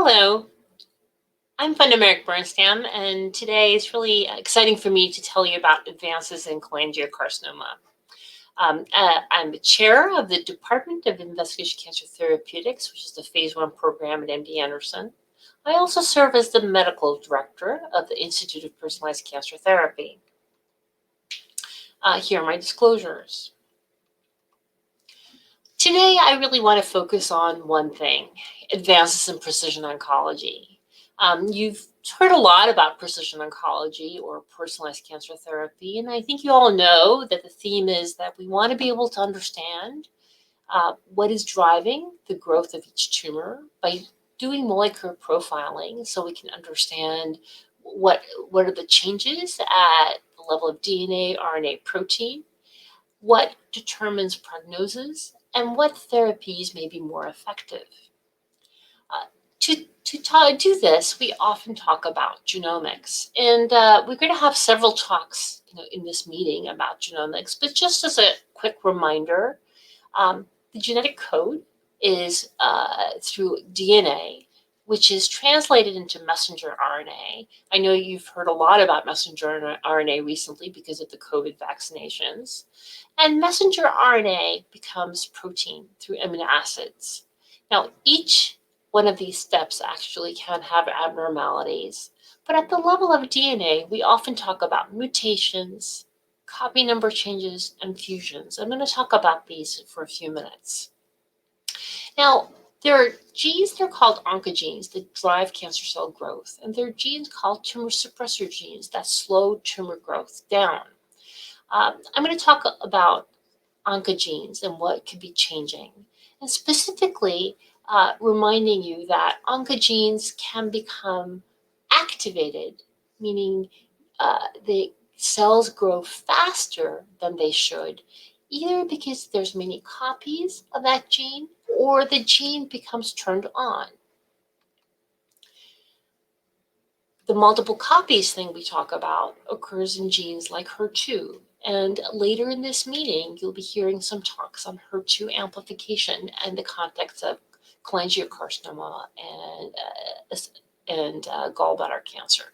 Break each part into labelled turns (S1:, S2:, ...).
S1: Hello, I'm Funda Meric, and today is really exciting for me to tell you about advances in cholangiocarcinoma. I'm the chair of the Department of Investigation Cancer Therapeutics, which is the phase 1 program at MD Anderson. I also serve as the medical director of the Institute of Personalized Cancer Therapy. Here are my disclosures. Today, I really want to focus on one thing: advances in precision oncology. You've heard a lot about precision oncology or personalized cancer therapy, and I think you all know that the theme is that we want to be able to understand what is driving the growth of each tumor by doing molecular profiling, so we can understand what are the changes at the level of DNA, RNA, protein, what determines prognosis, and what therapies may be more effective. To do this, we often talk about genomics, and we're going to have several talks in this meeting about genomics, but just as a quick reminder, the genetic code is through DNA, which is translated into messenger RNA. I know you've heard a lot about messenger RNA recently because of the COVID vaccinations. And messenger RNA becomes protein through amino acids. Now, each one of these steps actually can have abnormalities, but at the level of DNA, we often talk about mutations, copy number changes, and fusions. I'm going to talk about these for a few minutes. Now, there are genes, they're called oncogenes, that drive cancer cell growth, and there are genes called tumor suppressor genes that slow tumor growth down. I'm going to talk about oncogenes and what could be changing, and specifically reminding you that oncogenes can become activated, meaning the cells grow faster than they should, either because there's many copies of that gene or the gene becomes turned on. The multiple copies thing we talk about occurs in genes like HER2. And later in this meeting, you'll be hearing some talks on HER2 amplification and the context of cholangiocarcinoma and gallbladder cancer.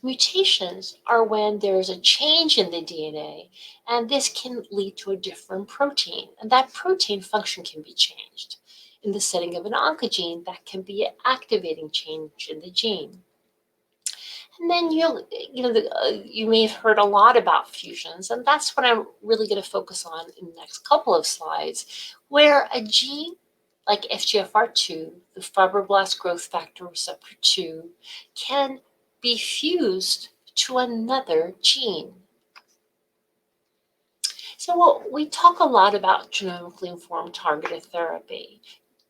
S1: Mutations are when there's a change in the DNA, and this can lead to a different protein, and that protein function can be changed. In the setting of an oncogene, that can be an activating change in the gene. And then you may have heard a lot about fusions, and that's what I'm really going to focus on in the next couple of slides, where a gene like FGFR2, the fibroblast growth factor receptor 2, can be fused to another gene. So we talk a lot about genomically informed targeted therapy,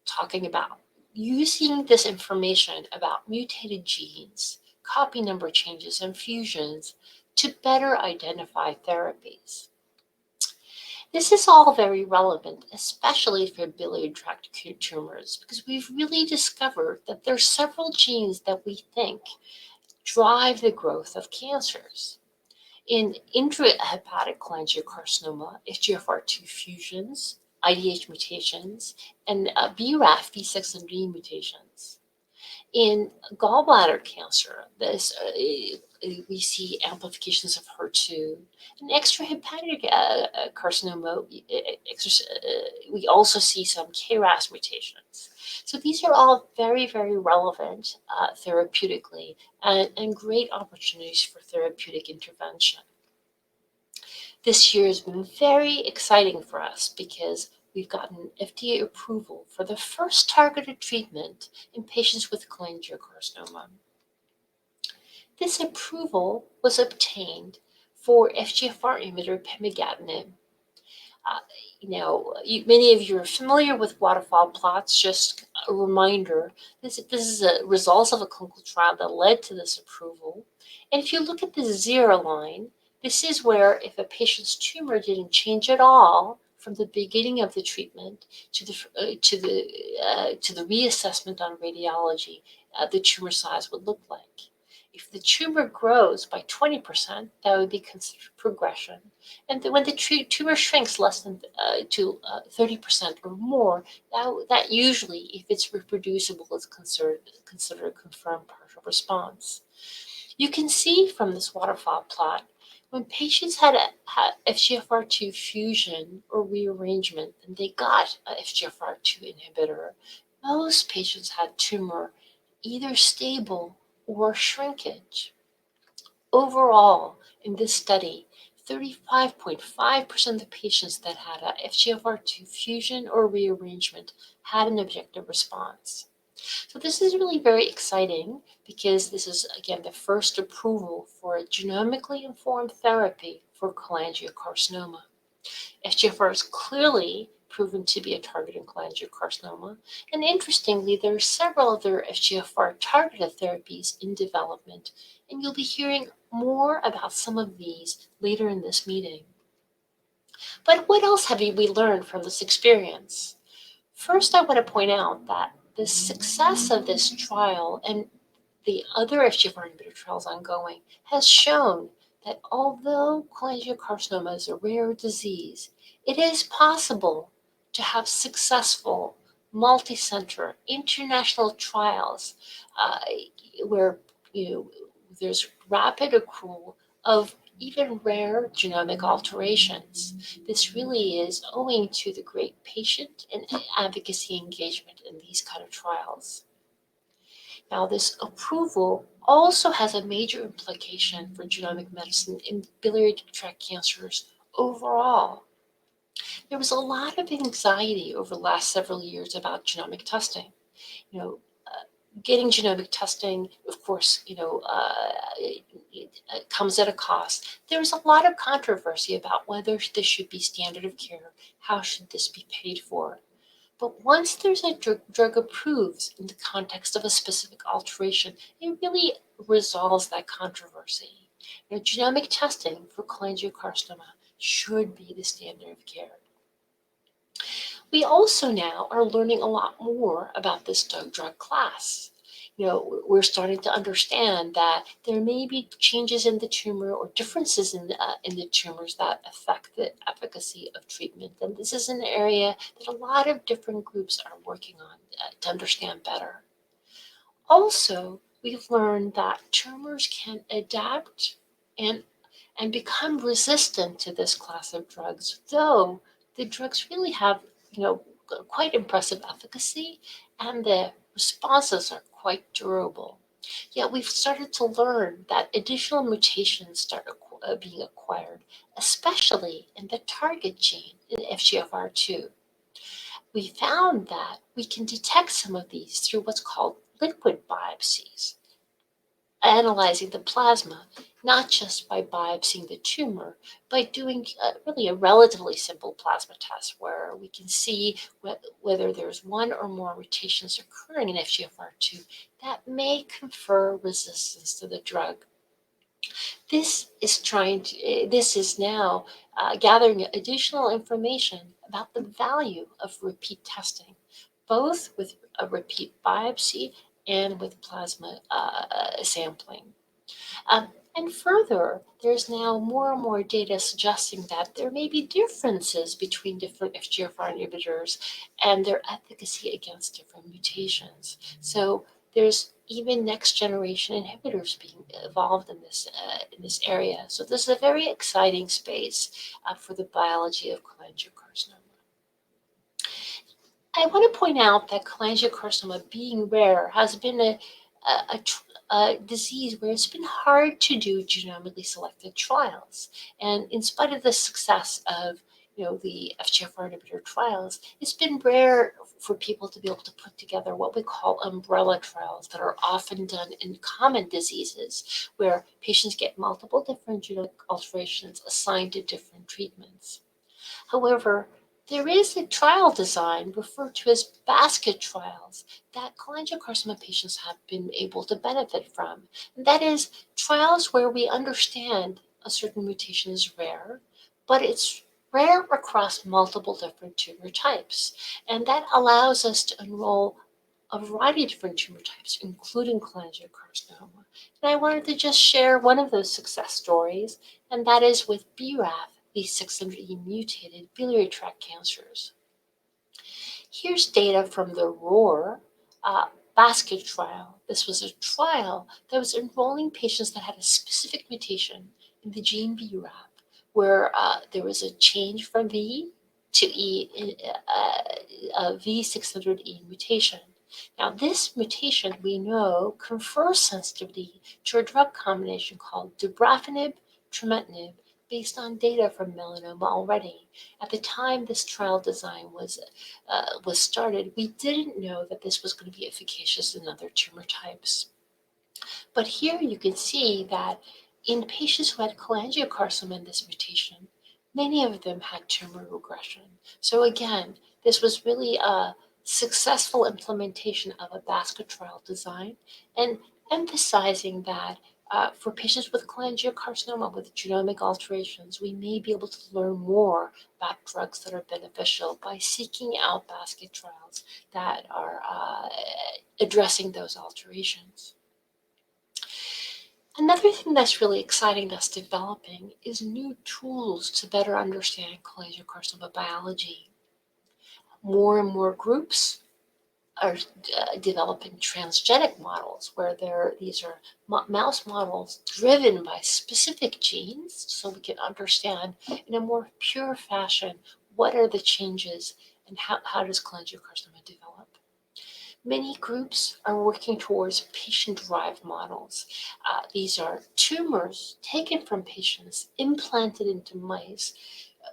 S1: talking about using this information about mutated genes, copy number changes, and fusions to better identify therapies. This is all very relevant, especially for biliary tract tumors, because we've really discovered that there are several genes that we think drive the growth of cancers. In intrahepatic cholangiocarcinoma, FGFR2 fusions, IDH mutations, and BRAF V6 and D mutations. In gallbladder cancer, we see amplifications of HER2. In extrahepatic carcinoma, we also see some KRAS mutations. So these are all very, very relevant therapeutically and great opportunities for therapeutic intervention. This year has been very exciting for us because we've gotten FDA approval for the first targeted treatment in patients with cholangiocarcinoma. This approval was obtained for FGFR emitter pemigatinib. Many of you are familiar with waterfall plots. Just a reminder, this is a results of a clinical trial that led to this approval. And if you look at the 0 line, this is where if a patient's tumor didn't change at all from the beginning of the treatment to the reassessment on radiology, the tumor size would look like. If the tumor grows by 20%, that would be considered progression. And when the tumor shrinks less than to 30% or more, that usually, if it's reproducible, is considered a confirmed partial response. You can see from this waterfall plot, when patients had FGFR2 fusion or rearrangement, and they got a FGFR2 inhibitor, most patients had tumor either stable or shrinkage. Overall, in this study, 35.5% of the patients that had a FGFR2 fusion or rearrangement had an objective response. So this is really very exciting because this is, again, the first approval for a genomically informed therapy for cholangiocarcinoma. FGFR is clearly proven to be a target in cholangiocarcinoma, and interestingly, there are several other FGFR-targeted therapies in development, and you'll be hearing more about some of these later in this meeting. But what else have we learned from this experience? First, I want to point out that the success of this trial and the other FGFR inhibitor trials ongoing has shown that although cholangiocarcinoma is a rare disease, it is possible to have successful multi-center international trials where there's rapid accrual of even rare genomic alterations. This really is owing to the great patient and advocacy engagement in these kind of trials. Now, this approval also has a major implication for genomic medicine in biliary tract cancers overall. There was a lot of anxiety over the last several years about genomic testing. Getting genomic testing, of course, it comes at a cost. There was a lot of controversy about whether this should be standard of care, how should this be paid for. But once there's a drug approved in the context of a specific alteration, it really resolves that controversy. Genomic testing for cholangiocarcinoma should be the standard of care. We also now are learning a lot more about this drug class. We're starting to understand that there may be changes in the tumor or differences in the tumors that affect the efficacy of treatment. And this is an area that a lot of different groups are working on to understand better. Also, we've learned that tumors can adapt and become resistant to this class of drugs, though the drugs really have, quite impressive efficacy, and the responses are quite durable. Yet we've started to learn that additional mutations start being acquired, especially in the target gene in FGFR2. We found that we can detect some of these through what's called liquid biopsies, analyzing the plasma, not just by biopsying the tumor, by doing really a relatively simple plasma test where we can see whether there's one or more mutations occurring in FGFR2 that may confer resistance to the drug. This is now gathering additional information about the value of repeat testing, both with a repeat biopsy and with plasma sampling. And further, there's now more and more data suggesting that there may be differences between different FGFR inhibitors and their efficacy against different mutations. So there's even next generation inhibitors being evolved in this area. So this is a very exciting space for the biology of cholangiocarcinoma. I want to point out that cholangiocarcinoma, being rare, has been a disease where it's been hard to do genomically selected trials. And in spite of the success of the FGFR inhibitor trials, it's been rare for people to be able to put together what we call umbrella trials that are often done in common diseases where patients get multiple different genetic alterations assigned to different treatments. However, there is a trial design referred to as basket trials that cholangiocarcinoma patients have been able to benefit from. And that is trials where we understand a certain mutation is rare, but it's rare across multiple different tumor types. And that allows us to enroll a variety of different tumor types, including cholangiocarcinoma. And I wanted to just share one of those success stories, and that is with BRAF, V600E mutated biliary tract cancers. Here's data from the ROAR basket trial. This was a trial that was enrolling patients that had a specific mutation in the gene BRAF, where there was a change from V to E, V600E mutation. Now, this mutation we know confers sensitivity to a drug combination called dabrafenib, trametinib, based on data from melanoma already. At the time this trial design was started, we didn't know that this was going to be efficacious in other tumor types. But here you can see that in patients who had cholangiocarcinoma in this mutation, many of them had tumor regression. So again, this was really a successful implementation of a basket trial design and emphasizing that for patients with cholangiocarcinoma with genomic alterations, we may be able to learn more about drugs that are beneficial by seeking out basket trials that are addressing those alterations. Another thing that's really exciting that's developing is new tools to better understand cholangiocarcinoma biology. More and more groups are developing transgenic models where these are mouse models driven by specific genes, so we can understand in a more pure fashion what are the changes and how does cholangiocarcinoma develop. Many groups are working towards patient-derived models. These are tumors taken from patients, implanted into mice,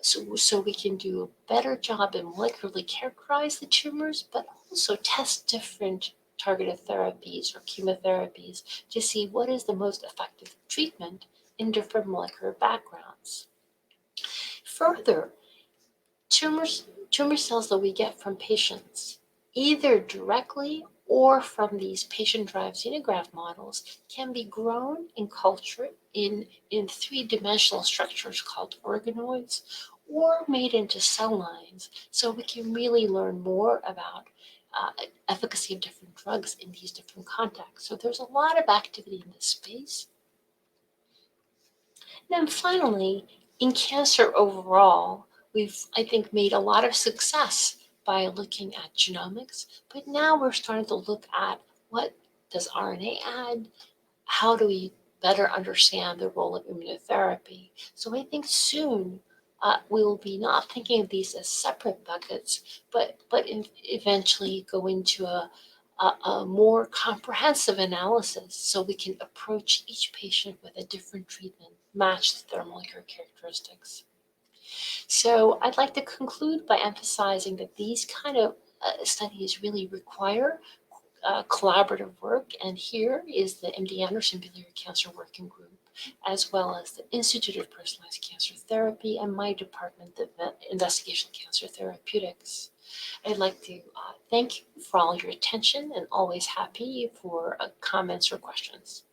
S1: so we can do a better job in molecularly characterize the tumors, but also test different targeted therapies or chemotherapies to see what is the most effective treatment in different molecular backgrounds. Further, tumor cells that we get from patients, either directly or from these patient-derived xenograft models, can be grown and cultured in three-dimensional structures called organoids, or made into cell lines, so we can really learn more about efficacy of different drugs in these different contexts. So there's a lot of activity in this space. And then finally, in cancer overall, we've, I think, made a lot of success by looking at genomics, but now we're starting to look at what does RNA add? How do we better understand the role of immunotherapy? So I think soon we will be not thinking of these as separate buckets, but eventually go into a more comprehensive analysis so we can approach each patient with a different treatment matched to their molecular characteristics. So I'd like to conclude by emphasizing that these kind of studies really require collaborative work, and here is the MD Anderson Biliary Cancer Working Group, as well as the Institute of Personalized Cancer Therapy and my department, the Investigational Cancer Therapeutics. I'd like to thank you for all your attention and always happy for comments or questions.